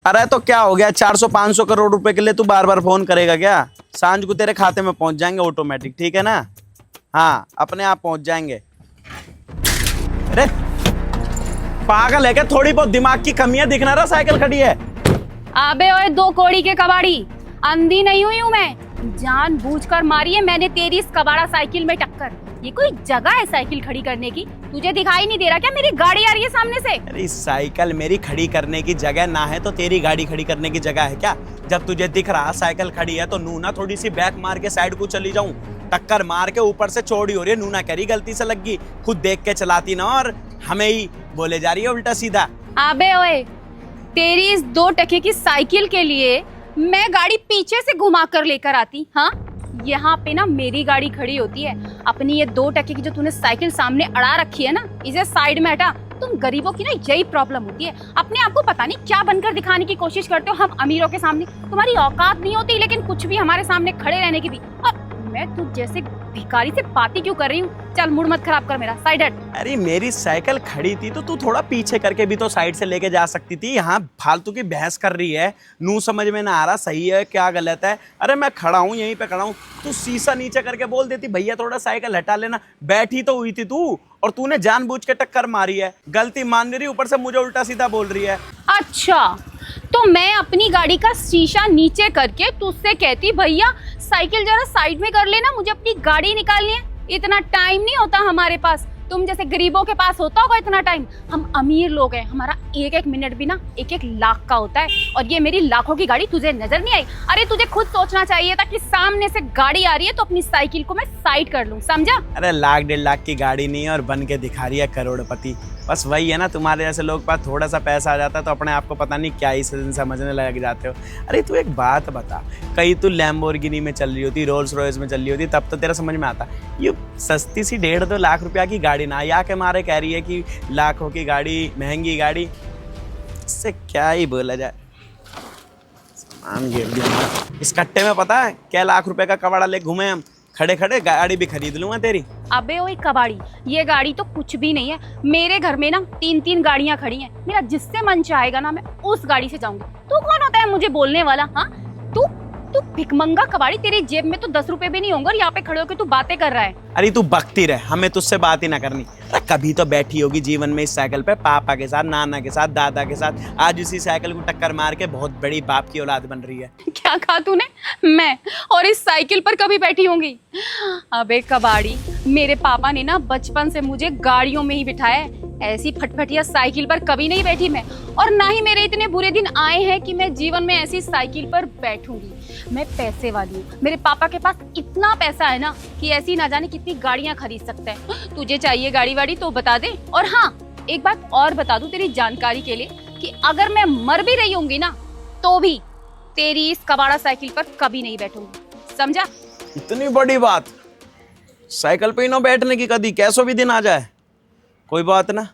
अरे तो क्या हो गया, 400-500 करोड़ रुपए के लिए तू बार बार फोन करेगा क्या? सांझ को तेरे खाते में पहुंच जाएंगे ऑटोमेटिक, ठीक है ना? हाँ, अपने आप पहुंच जाएंगे। अरे पागल है क्या? थोड़ी बहुत दिमाग की कमी है, दिखना रहा साइकिल खड़ी है। अबे ओए दो कौड़ी के कबाड़ी, अंधी नहीं हुई हूँ मैं। जानबूझकर मारी है मैंने तेरी इस कबाड़ा साइकिल में टक्कर। ये कोई जगह है साइकिल खड़ी करने की? तुझे दिखाई नहीं दे रहा क्या मेरी गाड़ी आ रही है सामने से? अरे साइकिल मेरी खड़ी करने की जगह ना है तो तेरी गाड़ी खड़ी करने की जगह है क्या? जब तुझे दिख रहा साइकिल खड़ी है तो नूना थोड़ी सी बैक मार के साइड को चली जाऊं? टक्कर मार के ऊपर से चौड़ी हो रही है, नूना करी गलती से लग गई, खुद देख के चलाती ना और हमें ही बोले जा रही है उल्टा सीधा। अबे ओए, तेरी इस 2 टके की साइकिल के लिए मैं गाड़ी पीछे से घुमा कर लेकर आती। हाँ, यहाँ पे ना मेरी गाड़ी खड़ी होती है। अपनी ये 2 टके की जो तूने साइकिल सामने अड़ा रखी है ना, इसे साइड में हटा। तुम गरीबों की ना यही प्रॉब्लम होती है, अपने आप को पता नहीं क्या बनकर दिखाने की कोशिश करते हो। हम अमीरों के सामने तुम्हारी औकात नहीं होती, लेकिन कुछ भी हमारे सामने खड़े रहने की भी। और मैं तू जैसे भिखारी से बातें क्यों कर रही हूँ? चल मूड मत खराब कर मेरा, साइड हट। अरे मेरी साइकिल खड़ी थी तो तू थोड़ा पीछे करके भी तो साइड से लेके जा सकती थी। यहाँ फालतू की बहस कर रही है, नू समझ में ना आ रहा सही है क्या गलत है। अरे मैं खड़ा हूँ, यहीं पे खड़ा हूँ, तू शीशा नीचे करके बोल देती भैया थोड़ा साइकिल हटा लेना। बैठी तो हुई थी तू, और तूने जानबूझ के टक्कर मारी है, गलती मान रही, ऊपर से मुझे उल्टा सीधा बोल रही है। अच्छा, तो मैं अपनी गाड़ी का शीशा नीचे करके तुझसे कहती भैया साइकिल जरा साइड में कर लेना, मुझे अपनी गाड़ी निकालनी है। इतना टाइम नहीं होता हमारे पास, तुम जैसे गरीबों के पास होता होगा इतना टाइम। हम अमीर लोग हैं, हमारा एक एक मिनट भी ना 1-1 लाख का होता है। और ये मेरी लाखों की गाड़ी तुझे नजर नहीं आई? अरे तुझे खुद सोचना चाहिए था कि सामने से गाड़ी आ रही है तो अपनी साइकिल को मैं साइड कर लूं, समझा? अरे 1-1.5 लाख की गाड़ी नहीं है और बन के दिखा रही है करोड़पति। बस वही है ना, तुम्हारे जैसे लोग पास थोड़ा सा पैसा आ जाता है तो अपने आप को पता नहीं क्या ही समझने लग जाते हो। अरे तू एक बात बता, कहीं तू लैम्बोर्गिनी में चल रही होती, रोल्स रॉयस में चल रही होती, तब तो तेरा समझ में आता। ये सस्ती सी 1.5-2 लाख रुपया की गाड़ी ना या के मारे कह रही है कि लाखों की गाड़ी, महंगी गाड़ी। इससे क्या ही बोला जाए। सामान गिर गया इस कट्टे में, पता है क्या लाख रुपए का कबाड़ा ले घूमे हम। खड़े खड़े गाड़ी भी खरीद लूंगा तेरी। अबे ओए कबाड़ी, ये गाड़ी तो कुछ भी नहीं है। मेरे घर में ना 3-3 गाड़ियां खड़ी हैं। मेरा जिससे मन चाहेगा ना मैं उस गाड़ी से जाऊंगी। तू कौन होता है मुझे बोलने वाला? हाँ, तू भिखमंगा कबाड़ी, तेरी जेब में तो 10 रुपए भी नहीं होंगे और यहाँ पे खड़े होकर तू बातें कर रहा है। अरे तू बकती रहे, हमें तुझसे बात ही ना करनी। अरे कभी तो बैठी होगी जीवन में इस साइकिल पे, पापा के साथ, नाना के साथ, दादा के साथ। आज उसी साइकिल को टक्कर मार के बहुत बड़ी बाप की औलाद बन रही है। क्या कहा तूने? मैं और इस साइकिल पर कभी बैठी होंगी? अबे कबाड़ी, मेरे पापा ने ना बचपन से मुझे गाड़ियों में ही बिठाया है। ऐसी फटफटिया साइकिल पर कभी नहीं बैठी मैं, और ना ही मेरे इतने बुरे दिन आए हैं कि मैं जीवन में ऐसी साइकिल पर बैठूंगी। मैं पैसे वाली हूँ, मेरे पापा के पास इतना पैसा है ना कि ऐसी ना जाने कितनी गाड़ियां खरीद सकते हैं। तुझे चाहिए गाड़ी वाड़ी तो बता दे। और हाँ, एक बात और बता दूं तेरी जानकारी के लिए कि अगर मैं मर भी रही होंगी ना तो भी तेरी इस कबाड़ा साइकिल पर कभी नहीं बैठूंगी, समझा? इतनी बड़ी बात, साइकिल पे ही ना बैठने की कभी कैसो भी दिन आ जाए, कोई बात ना।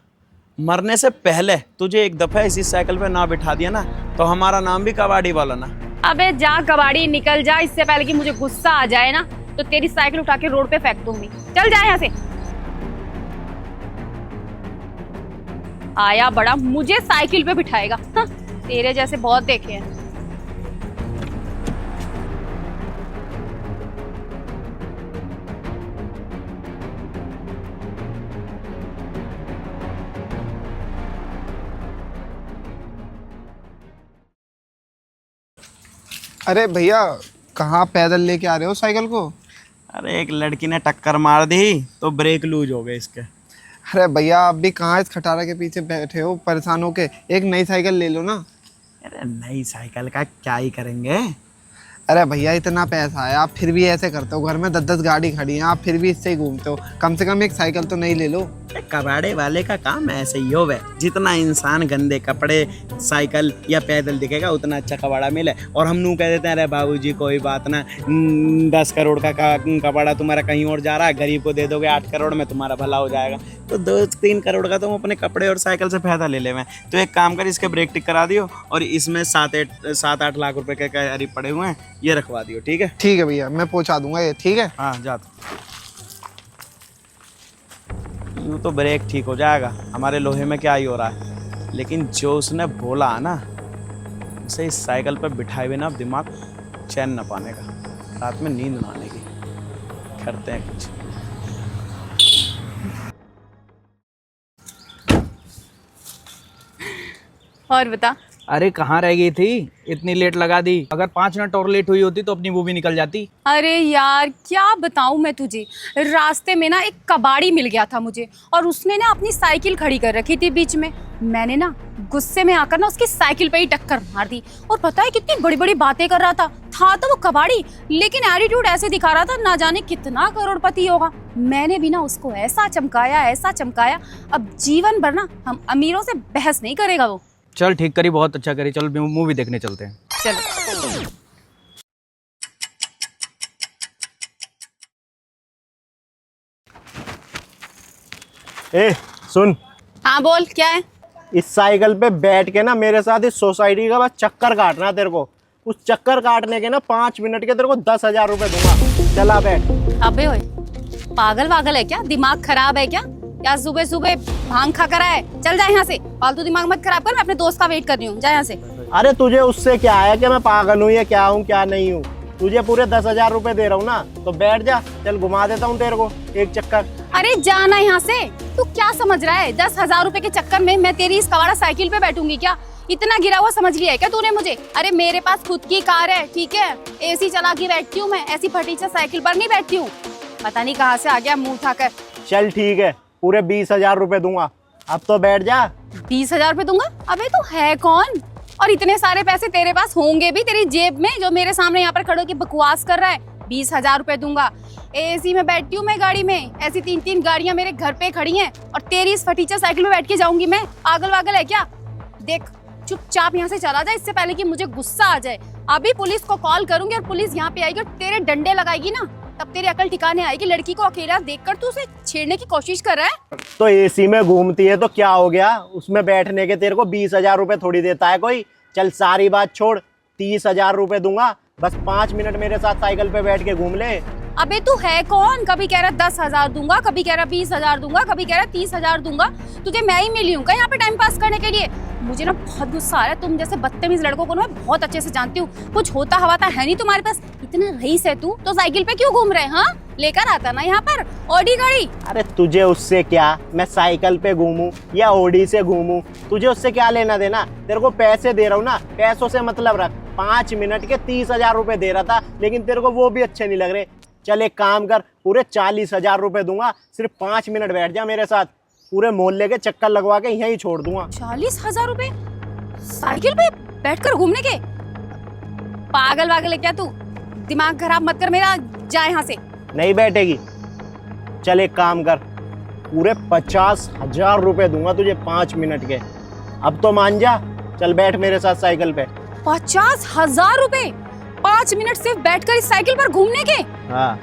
मरने से पहले तुझे एक दफा इसी साइकिल पे ना बिठा दिया ना तो हमारा नाम भी कबाड़ी वाला ना। अबे जा कबाड़ी, निकल जा, इससे पहले कि मुझे गुस्सा आ जाए ना तो तेरी साइकिल उठा के रोड पे फेंक दूंगी। चल जा यहाँ से। आया बड़ा मुझे साइकिल पे बिठाएगा। हाँ, तेरे जैसे बहुत देखे हैं। अरे भैया, कहाँ पैदल लेके आ रहे हो साइकिल को? अरे एक लड़की ने टक्कर मार दी तो ब्रेक लूज हो गए इसके। अरे भैया, आप भी कहाँ इस खटारा के पीछे बैठे हो परेशान होके? एक नई साइकिल ले लो ना। अरे नई साइकिल का क्या ही करेंगे। अरे भैया, इतना पैसा है, आप फिर भी ऐसे करते हो? घर में 10-10 गाड़ी खड़ी हैं, आप फिर भी इससे ही घूमते हो। कम से कम एक साइकिल तो नहीं ले लो। कबाड़े वाले का काम ऐसे ही हो, जितना इंसान गंदे कपड़े, साइकिल या पैदल दिखेगा उतना अच्छा कबाड़ा मिले। और हम नू कह देते हैं अरे बाबूजी कोई बात ना, 10 करोड़ का कबाड़ा तुम्हारा कहीं और जा रहा है, गरीब को दे दोगे 8 करोड़ में तुम्हारा भला हो जाएगा। तो 2-3 करोड़ का तुम अपने कपड़े और साइकिल से फायदा ले ले। तो एक काम कर, इसके ब्रेक टिक करा दियो और इसमें 7-8 लाख रुपए के करीब पड़े हुए हैं, ये रखवा दियो। ठीक है? ठीक है भैया, मैं पहुँचा दूंगा ये। ठीक है, हाँ जा। यूँ तो ब्रेक ठीक हो जाएगा, हमारे लोहे में क्या ही हो रहा है, लेकिन जो उसने बोला ना, से इस साइकिल पर बिठाए बिना अब दिमाग चैन न पाने का, रात में नींद ना आने की। करते हैं कुछ। और बता। अरे कहाँ रह गई थी, इतनी लेट लगा दी। अगर 5 मिनट और लेट हुई होती तो अपनी मूवी निकल जाती। अरे यार क्या बताऊं मैं तुझे, रास्ते में ना एक कबाड़ी मिल गया था मुझे, और उसने ना अपनी साइकिल खड़ी कर रखी थी बीच में। मैंने ना गुस्से में आकर ना उसकी साइकिल पे ही टक्कर मार दी, और पता है कितनी बड़ी बड़ी बातें कर रहा था तो वो कबाड़ी, लेकिन एटीट्यूड ऐसे दिखा रहा था ना जाने कितना करोड़पति होगा। मैंने भी ना उसको ऐसा चमकाया, अब जीवन भर ना हम अमीरों से बहस नहीं करेगा वो। चल ठीक करी, बहुत अच्छा करी। चल मूवी देखने चलते हैं। चलो। ए सुन, हाँ बोल, क्या है? इस साइकिल पे बैठ के ना मेरे साथ इस सोसाइटी का बस चक्कर काटना है तेरे को। उस चक्कर काटने के ना 5 मिनट के तेरे को 10,000 रुपए दूंगा। चला बैठ। अबे ओए, पागल है क्या? दिमाग खराब है क्या? या सुबह सुबह भांग खा कर आए? चल जा यहाँ से, फालतू दिमाग मत खराब कर। मैं अपने दोस्त का वेट कर रही हूँ, जा यहाँ से। अरे तुझे उससे क्या है कि मैं पागल हूँ या क्या हूँ क्या नहीं हूँ? तुझे पूरे 10,000 रुपए दे रहा हूँ ना, तो बैठ जा। चल घुमा देता हूँ तेरे को एक चक्कर। अरे जाना यहाँ से। तू क्या समझ रहा है? 10,000 रुपए के चक्कर में मैं तेरी इस कवाड़ा साइकिल पे बैठूंगी क्या? इतना गिरा हुआ समझ लिया है क्या तूने मुझे? अरे मेरे पास खुद की कार है, ठीक है? एसी चला के बैठती हूँ मैं, ऐसी फटीचर साइकिल पर नहीं बैठती हूँ। पता नहीं कहाँ से आ गया मुंह उठाकर। चल ठीक है, पूरे 20,000 रुपए दूंगा। अब तो बैठ जा। 20,000 रुपए दूंगा? अबे तू है कौन? और इतने सारे पैसे तेरे पास होंगे भी तेरी जेब में, जो मेरे सामने यहाँ पर खड़े होकर बकवास कर रहा है? 20,000 रुपए दूंगा। एसी में बैठती हूँ मैं गाड़ी में, ऐसी 3-3 गाड़ियां मेरे घर पे खड़ी हैं, और तेरी इस फटीचर साइकिल में बैठ के जाऊंगी मैं? पागल वागल है क्या? देख चुपचाप यहाँ से चला जा, इससे पहले कि मुझे गुस्सा आ जाए। अभी पुलिस को कॉल करूंगी, और पुलिस यहाँ पे आएगी और तेरे डंडे लगाएगी ना, तब तेरी अकल ठिकाने आएगी। लड़की को अकेला देखकर तू उसे छेड़ने की कोशिश कर रहा है। तो एसी में घूमती है तो क्या हो गया? उसमें बैठने के तेरे को 20,000 रुपए थोड़ी देता है कोई? चल सारी बात छोड़, 30,000 रुपए दूंगा। बस 5 मिनट मेरे साथ साइकिल पे बैठ के घूम ले। अबे तू है कौन? कभी कह रहा 10,000 दूंगा, कभी कह रहा 20,000 दूंगा, कभी कह रहा 30,000 दूंगा। तुझे मैं ही मिली हूँ क्या यहाँ पे टाइम पास करने के लिए? मुझे ना बहुत गुस्सा आ रहा है। तुम जैसे बदतमीज लड़कों को ना मैं बहुत अच्छे से जानती हूँ। कुछ होता हवाता है नहीं तुम्हारे पास। इतना रईस है तू तो साइकिल पे क्यों घूम रहे? हाँ, लेकर आता ना यहाँ पर ऑडी गाड़ी। अरे तुझे उससे क्या, मैं साइकिल पे घूमूं या ओडी से घूमूं, तुझे उससे क्या लेना देना? तेरे को पैसे दे रहा हूँ ना, पैसों से मतलब रख। 5 मिनट के 30,000 रुपए दे रहा था, लेकिन तेरे को वो भी अच्छे नहीं लग रहे। चल एक काम कर, पूरे 40,000 रुपए दूंगा, सिर्फ 5 मिनट बैठ जा मेरे साथ। पूरे मोहल्ले के चक्कर लगवा के यहीं छोड़ दूंगा। 40,000 रुपए साइकिल पे बैठकर घूमने के? पागल वागल है क्या तू? दिमाग खराब मत कर मेरा, जा यहाँ से। नहीं बैठेगी? चल एक काम कर, पूरे 50,000 रुपए दूंगा तुझे 5 मिनट के। अब तो मान जा, चल बैठ मेरे साथ साइकिल पे। 50,000 रुपए 5 मिनट सिर्फ बैठकर इस साइकिल पर घूमने के? हाँ।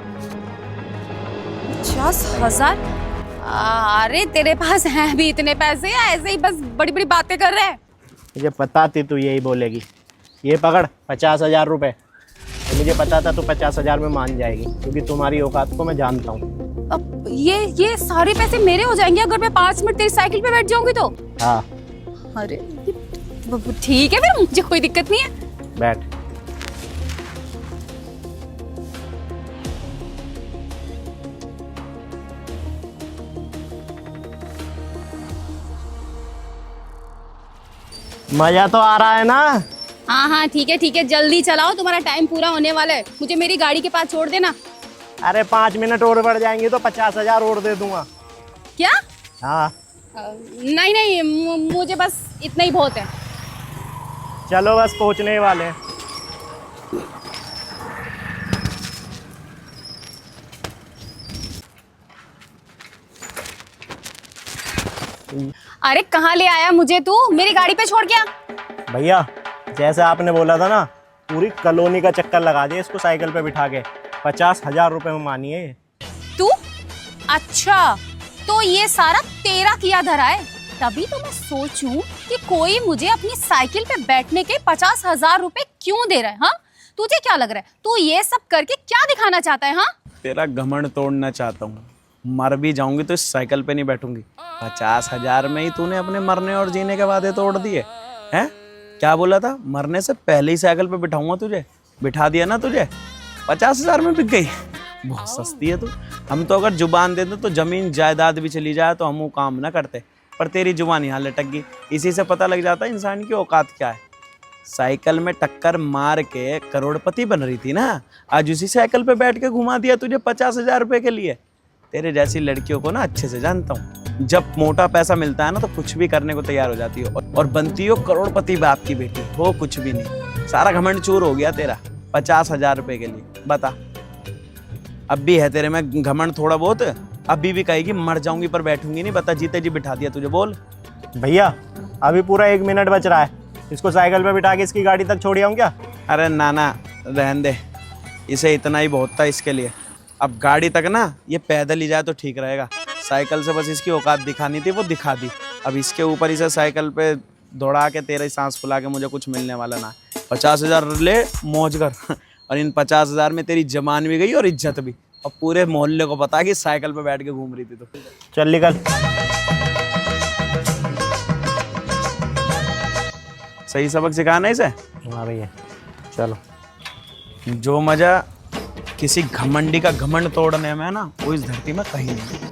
50,000? अरे तेरे पास हैं भी इतने पैसे, या ऐसे ही बस बड़ी बड़ी बातें कर रहे हैं? मुझे पता थी तू यही बोलेगी। ये पकड़ 50,000 रुपए। तो मुझे पता था तू 50,000 में मान जाएगी, क्योंकि तुम्हारी औकात को मैं जानता हूँ। अब ये सारे पैसे मेरे हो जाएंगे अगर मैं 5 मिनट तेरी साइकिल पे बैठ जाऊंगी तो? हाँ अरे ठीक है, फिर मुझे कोई दिक्कत नहीं है। बैठ। मजा तो आ रहा है ना? हाँ ठीक है, जल्दी चलाओ, तुम्हारा टाइम पूरा होने वाला है। मुझे मेरी गाड़ी के पास छोड़ देना। अरे 5 मिनट और बढ़ जाएंगे तो 50,000 और दे दूंगा। क्या? हाँ। नहीं, मुझे बस इतना ही बहुत है। चलो बस पहुंचने वाले हैं। अरे कहाँ ले आया मुझे तू? मेरी गाड़ी पे छोड़ क्या? भैया जैसे आपने बोला था ना, पूरी कॉलोनी का चक्कर लगा दिया इसको साइकिल पे बिठा के। 50,000 रुपए में मानिए। तू? अच्छा, तो ये सारा तेरा किया धरा है। तभी तो मैं सोचूं कि कोई मुझे अपनी साइकिल पे बैठने के 50,000 रुपए क्यों दे रहा है। हाँ, तुझे क्या लग रहा है? तू ये सब करके क्या दिखाना चाहता है? हाँ, तेरा घमंड तोड़ना चाहता हूँ। मर भी जाऊंगी तो इस साइकिल पे नहीं बैठूंगी। 50,000 में ही तूने अपने मरने और जीने के वादे तोड़ दिए हैं? क्या बोला था? मरने से पहले ही साइकिल पे बिठाऊंगा तुझे। बिठा दिया ना तुझे, 50,000 में बिक गई। बहुत सस्ती है तू। हम तो अगर जुबान देते तो जमीन जायदाद भी चली जाए तो हम वो काम ना करते, पर तेरी जुबान यहाँ लटक गई। इसी से पता लग जाता है इंसान की औकात क्या है। साइकिल में टक्कर मार के करोड़पति बन रही थी ना, आज उसी साइकिल पे बैठ के घुमा दिया तुझे 50,000 रुपए के लिए। तेरे जैसी लड़कियों को ना अच्छे से जानता हूँ, जब मोटा पैसा मिलता है ना तो कुछ भी करने को तैयार हो जाती हो और बनती हो करोड़पति बाप की बेटी। हो कुछ भी नहीं, सारा घमंड चूर हो गया तेरा 50,000 रुपए के लिए। बता, अब भी है तेरे में घमंड थोड़ा बहुत? अभी भी कहेगी मर जाऊंगी पर बैठूंगी नहीं। बता, जीते जी बिठा दिया तुझे, बोल। भैया अभी पूरा 1 मिनट बच रहा है, इसको साइकिल पे बिठा के इसकी गाड़ी तक छोड़ आऊँ क्या? अरे नाना रहन दे, इसे इतना ही बहुत था इसके लिए। अब गाड़ी तक ना ये पैदल ही जाए तो ठीक रहेगा। साइकिल से बस इसकी औकात दिखानी थी, वो दिखा दी। अब इसके ऊपर इसे साइकिल पे दौड़ा के तेरे सांस फुला के मुझे कुछ मिलने वाला ना। 50,000 ले मौज कर और इन 50,000 में तेरी जमान भी गई और इज्जत भी, और पूरे मोहल्ले को पता कि साइकिल पे बैठ के घूम रही थी। तो चल निकल। सही सबक सिखाना इसे। हाँ भैया चलो। जो मजा किसी घमंडी का घमंड तोड़ने में है ना, वो इस धरती में कहीं नहीं।